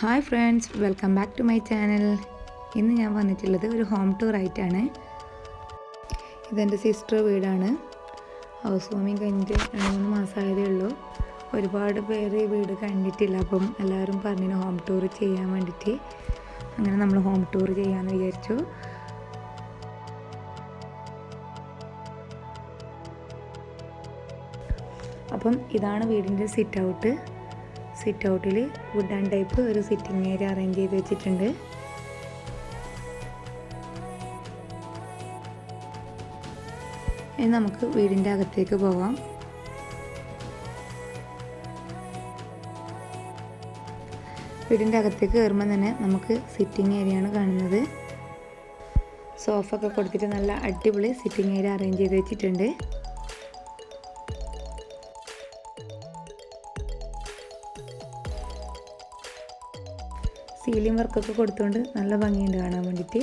Hi friends, welcome back to my channel. ഇന്ന് ഞാൻ വന്നിട്ടുള്ളത് ഒരു ഹോം ടൂർ ആയിട്ടാണ്. ഇതെൻ്റെ സിസ്റ്റർ വീടാണ്. ഹൗസ് വാമിങ് കഴിഞ്ഞിട്ട് 2-3 മാസമായതേ ഉള്ളൂ. ഒരുപാട് പേര് ഈ വീട് കണ്ടിട്ടില്ല. അപ്പം എല്ലാവരും പറഞ്ഞു ഹോം ടൂർ ചെയ്യാൻ വേണ്ടിയിട്ട്. അങ്ങനെ നമ്മൾ ഹോം ടൂർ ചെയ്യാമെന്ന് വിചാരിച്ചു. അപ്പം ഇതാണ് വീടിൻ്റെ സിറ്റ് ഔട്ടിൽ വുഡ് ആൻഡ് ടൈപ്പ് ഒരു സിറ്റിംഗ് ഏരിയ അറേഞ്ച് ചെയ്ത് വെച്ചിട്ടുണ്ട്. ഇനി നമുക്ക് വീടിൻ്റെ അകത്തേക്ക് പോകാം. വീടിൻ്റെ അകത്തേക്ക് കയറുമ്പോൾ തന്നെ നമുക്ക് സിറ്റിംഗ് ഏരിയയാണ് കാണുന്നത്. സോഫ ഒക്കെ കൊടുത്തിട്ട് നല്ല അടിപൊളി സിറ്റിംഗ് ഏരിയ അറേഞ്ച് ചെയ്ത് വെച്ചിട്ടുണ്ട്. സീലിംഗ് വർക്കൊക്കെ കൊടുത്തുകൊണ്ട് നല്ല ഭംഗിയുണ്ട് കാണാൻ വേണ്ടിയിട്ട്.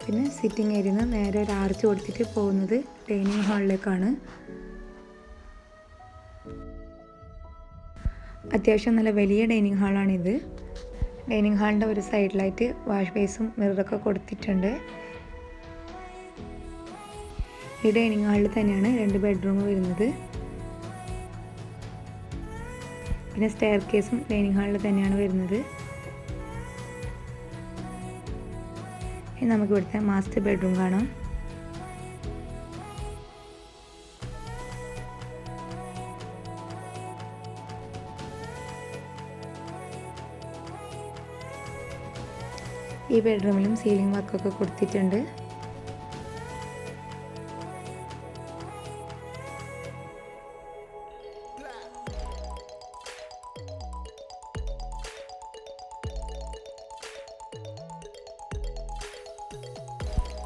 പിന്നെ സിറ്റിംഗ് ഏരിയയിൽ നിന്ന് നേരെ ഒരു ആർച്ച് കൊടുത്തിട്ട് പോകുന്നത് ഡൈനിങ് ഹാളിലേക്കാണ്. അത്യാവശ്യം നല്ല വലിയ ഡൈനിങ് ഹാളാണിത്. ഡൈനിങ് ഹാളിൻ്റെ ഒരു സൈഡിലായിട്ട് വാഷ് ബേസും മിററൊക്കെ കൊടുത്തിട്ടുണ്ട്. ഈ ഡൈനിങ് ഹാളിൽ തന്നെയാണ് 2 ബെഡ്റൂം വരുന്നത്. പിന്നെ സ്റ്റെയർ കേസും ഡൈനിങ് ഹാളിൽ തന്നെയാണ് വരുന്നത്. ഇനി നമുക്ക് ഇവിടുത്തെ മാസ്റ്റർ ബെഡ്റൂം കാണാം. ഈ ബെഡ്റൂമിലും സീലിംഗ് വർക്കൊക്കെ കൊടുത്തിട്ടുണ്ട്.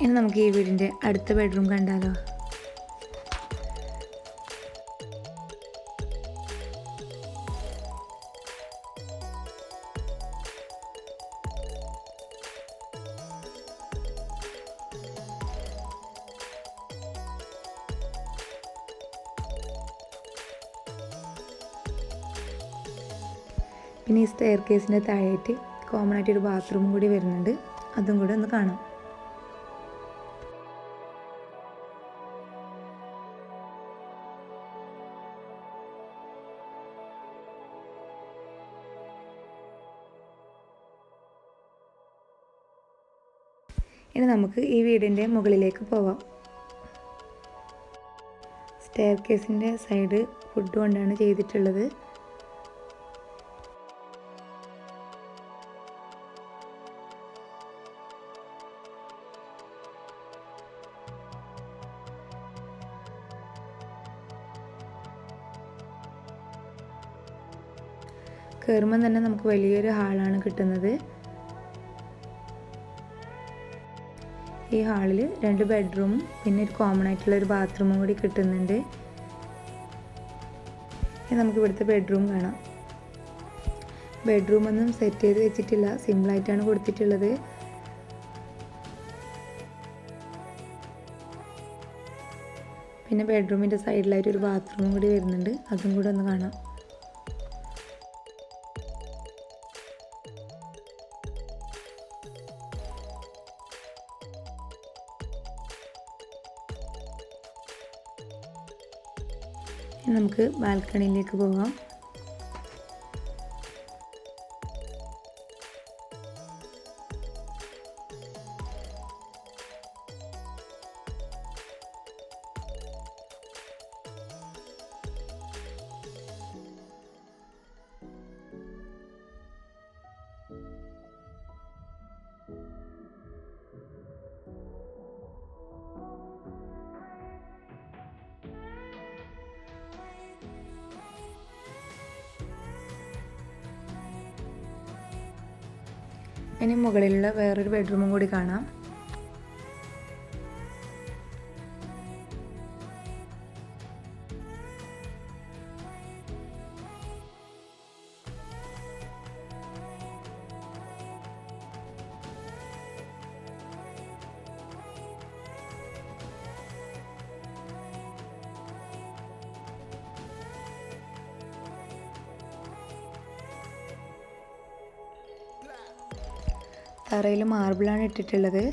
ഇനി നമുക്ക് ഈ വീടിൻ്റെ അടുത്ത ബെഡ്റൂം കണ്ടാലോ. പിന്നെ ഈ സ്റ്റെയർ കേസിൻ്റെ താഴെയായിട്ട് കോമൺ ആയിട്ട് ഒരു ബാത്റൂം കൂടി വരുന്നുണ്ട്. അതും കൂടെ ഒന്ന് കാണാം. ഇനി നമുക്ക് ഈ വീടിൻ്റെ മുകളിലേക്ക് പോവാം. സ്റ്റെയർ കേസിൻ്റെ സൈഡ് വുഡ് കൊണ്ടാണ് ചെയ്തിട്ടുള്ളത്. കയറുമ്പം തന്നെ നമുക്ക് വലിയൊരു ഹാളാണ് കിട്ടുന്നത്. ഈ ഹാളിൽ 2 ബെഡ്റൂമും പിന്നെ ഒരു കോമൺ ആയിട്ടുള്ള ഒരു ബാത്റൂമും കൂടി കിട്ടുന്നുണ്ട്. ഇനി നമുക്ക് ഇവിടുത്തെ ബെഡ്റൂം കാണാം. ബെഡ്റൂമൊന്നും സെറ്റ് ചെയ്ത് വെച്ചിട്ടില്ല, സിമ്പിളായിട്ടാണ് കൊടുത്തിട്ടുള്ളത്. പിന്നെ ബെഡ്റൂമിൻ്റെ സൈഡിലായിട്ട് ഒരു ബാത്റൂമും കൂടി വരുന്നുണ്ട്. അതും കൂടെ ഒന്ന് കാണാം. നമുക്ക് ബാൽക്കണിയിലേക്ക് പോകാം. ഇനി മുകളിലുള്ള വേറൊരു ബെഡ്റൂമും കൂടി കാണാം. തറയിൽ മാർബിളാണ് ഇട്ടിട്ടുള്ളത്.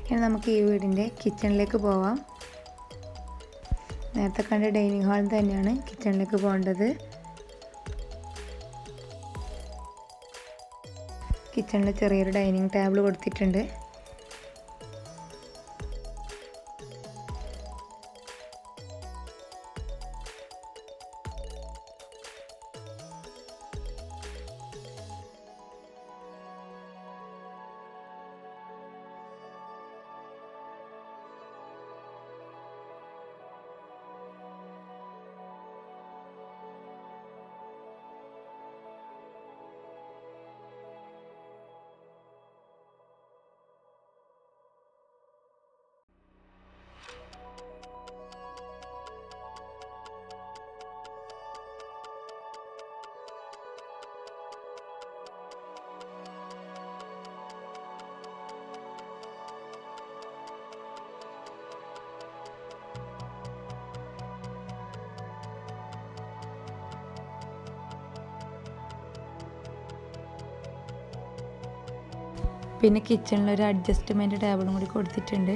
ഇനി നമുക്ക് ഈ വീടിൻ്റെ കിച്ചണിലേക്ക് പോവാം. നേരത്തെ കണ്ട ഡൈനിങ് ഹാളിൽ തന്നെയാണ് കിച്ചണിലേക്ക് പോകേണ്ടത്. കിച്ചണിൽ ചെറിയൊരു ഡൈനിങ് ടേബിൾ കൊടുത്തിട്ടുണ്ട്. പിന്നെ കിച്ചണിൽ ഒരു അഡ്ജസ്റ്റ്മെൻറ്റ് ടേബിളും കൂടി കൊടുത്തിട്ടുണ്ട്.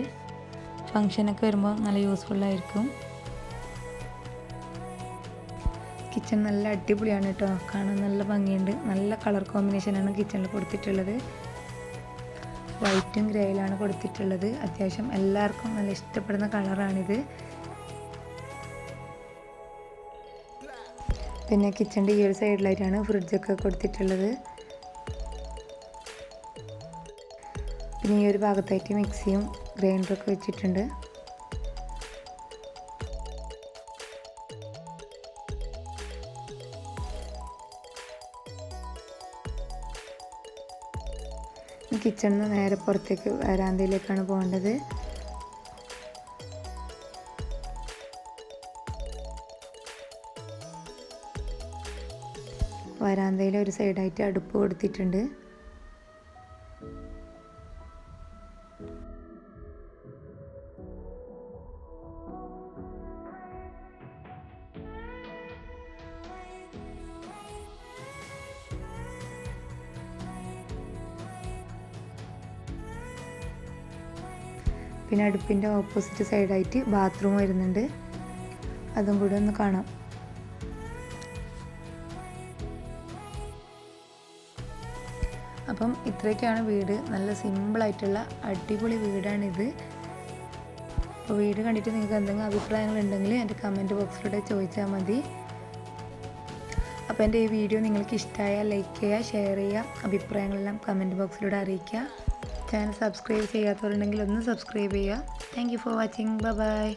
ഫങ്ഷനൊക്കെ വരുമ്പോൾ നല്ല യൂസ്ഫുള്ളായിരിക്കും. കിച്ചൺ നല്ല അടിപൊളിയാണ് കേട്ടോ, കാണാൻ നല്ല ഭംഗിയുണ്ട്. നല്ല കളർ കോമ്പിനേഷനാണ് കിച്ചണിൽ കൊടുത്തിട്ടുള്ളത്. വൈറ്റും ഗ്രേയിലാണ് കൊടുത്തിട്ടുള്ളത്. അത്യാവശ്യം എല്ലാവർക്കും നല്ല ഇഷ്ടപ്പെടുന്ന കളറാണിത്. പിന്നെ കിച്ചണിൻ്റെ ഈ ഒരു സൈഡിലായിട്ടാണ് ഫ്രിഡ്ജൊക്കെ കൊടുത്തിട്ടുള്ളത്. പിന്നെ ഈ ഒരു ഭാഗത്തായിട്ട് മിക്സിയും ഗ്രൈൻഡറൊക്കെ വെച്ചിട്ടുണ്ട്. കിച്ചണിൽ നിന്ന് നേരെ പുറത്തേക്ക് വരാന്തയിലേക്കാണ് പോകേണ്ടത്. വരാന്തയിൽ ഒരു സൈഡായിട്ട് അടുപ്പ് കൊടുത്തിട്ടുണ്ട്. പിന്നെ അടുപ്പിൻ്റെ ഓപ്പോസിറ്റ് സൈഡായിട്ട് ബാത്റൂം വരുന്നുണ്ട്. അതും കൂടി ഒന്ന് കാണാം. അപ്പം ഇത്രയൊക്കെയാണ് വീട്. നല്ല സിമ്പിളായിട്ടുള്ള അടിപൊളി വീടാണിത്. അപ്പോൾ വീട് കണ്ടിട്ട് നിങ്ങൾക്ക് എന്തെങ്കിലും അഭിപ്രായങ്ങളുണ്ടെങ്കിൽ എൻ്റെ കമൻറ്റ് ബോക്സിലൂടെ ചോദിച്ചാൽ മതി. അപ്പോൾ എൻ്റെ ഈ വീഡിയോ നിങ്ങൾക്ക് ഇഷ്ടമായാൽ ലൈക്ക് ചെയ്യുക, ഷെയർ ചെയ്യുക, അഭിപ്രായങ്ങളെല്ലാം കമൻറ്റ് ബോക്സിലൂടെ അറിയിക്കുക. ചാനൽ സബ്സ്ക്രൈബ് ചെയ്യാത്തവരുണ്ടെങ്കിൽ ഒന്ന് സബ്സ്ക്രൈബ് ചെയ്യുക. Thank you for watching. Bye bye.